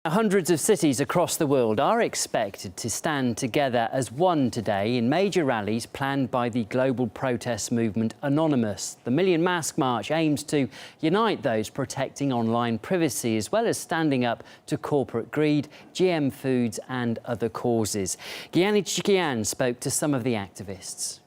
Hundreds of cities across the world are expected to stand together as one today in major rallies planned by the global protest movement Anonymous. The Million Mask March aims to unite those protecting online privacy as well as standing up to corporate greed, GM foods and other causes. Gianni Chikian spoke to some of the activists.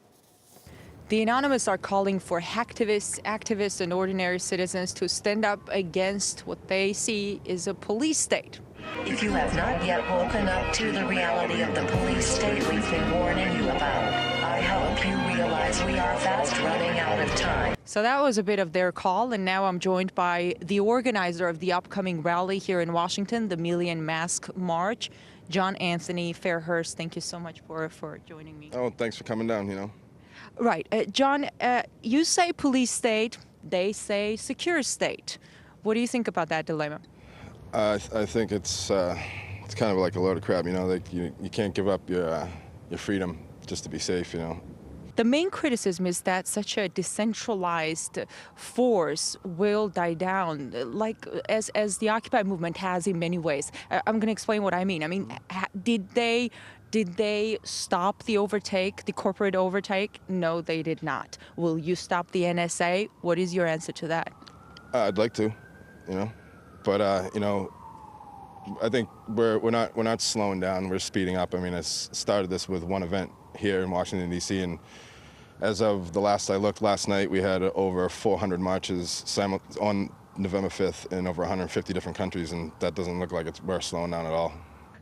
The Anonymous are calling for activists and ordinary citizens to stand up against what they see is a police state. If you have not yet woken up to the reality of the police state we've been warning you about, I hope you realize we are fast running out of time. So that was a bit of their call, and now I'm joined by the organizer of the upcoming rally here in Washington, the Million Mask March, John Anthony Fairhurst. Thank you so much for joining me. Oh, thanks for coming down, Right. John, you say police state, they say secure state. What do you think about that dilemma? I think it's kind of like a load of crap, like you can't give up your freedom just to be safe, The main criticism is that such a decentralized force will die down, like as the Occupy movement has in many ways. I'm going to explain what I mean. Did they stop the overtake, the corporate overtake? No, they did not. Will you stop the NSA? What is your answer to that? I'd like to, but I think we're not slowing down. We're speeding up. I started this with one event here in Washington D.C. and as of the last I looked last night, we had over 400 marches on November 5th in over 150 different countries, and that doesn't look like we're slowing down at all.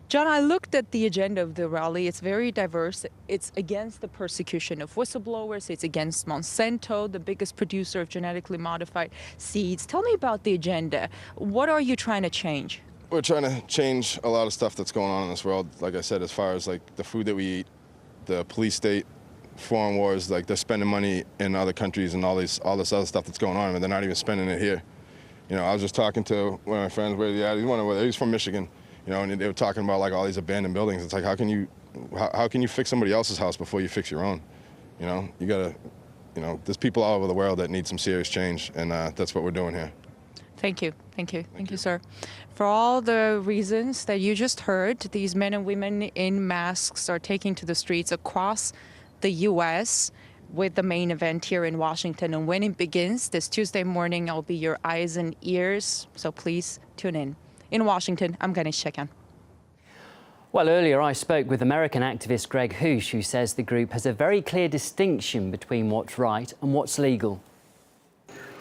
John, I looked at the agenda of the rally. It's very diverse. It's against the persecution of whistleblowers. It's against Monsanto, the biggest producer of genetically modified seeds. Tell me about the agenda. What are you trying to change? We're trying to change a lot of stuff that's going on in this world. Like I said, as far as like the food that we eat, the police state, foreign wars, like they're spending money in other countries and all this other stuff that's going on, and they're not even spending it here. I was just talking to one of my friends he's from Michigan. And they were talking about like all these abandoned buildings. It's like, how can you fix somebody else's house before you fix your own? You gotta, there's people all over the world that need some serious change, and that's what we're doing here. Thank you, sir. For all the reasons that you just heard, these men and women in masks are taking to the streets across the U.S. with the main event here in Washington. And when it begins this Tuesday morning, I'll be your eyes and ears, so please tune in. In Washington, I'm Gianni Chikian. Well, earlier I spoke with American activist Greg Hoosh, who says the group has a very clear distinction between what's right and what's legal.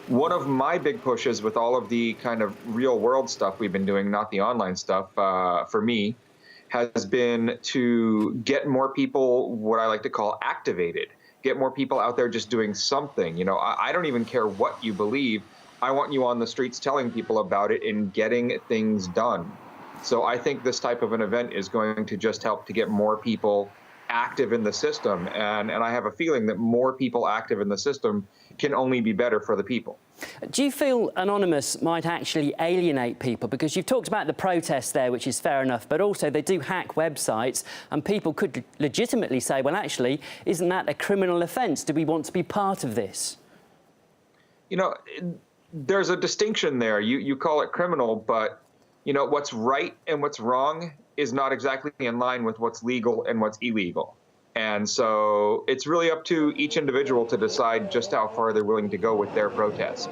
One of my big pushes with all of the kind of real world stuff we've been doing, not the online stuff, for me, has been to get more people, what I like to call activated, get more people out there just doing something. I don't even care what you believe. I want you on the streets telling people about it and getting things done. So I think this type of an event is going to just help to get more people active in the system. And I have a feeling that more people active in the system can only be better for the people. Do you feel Anonymous might actually alienate people? Because you've talked about the protests there, which is fair enough, but also they do hack websites, and people could legitimately say, well, actually, isn't that a criminal offence? Do we want to be part of this? There's a distinction there. You call it criminal, but what's right and what's wrong is not exactly in line with what's legal and what's illegal. And so it's really up to each individual to decide just how far they're willing to go with their protest.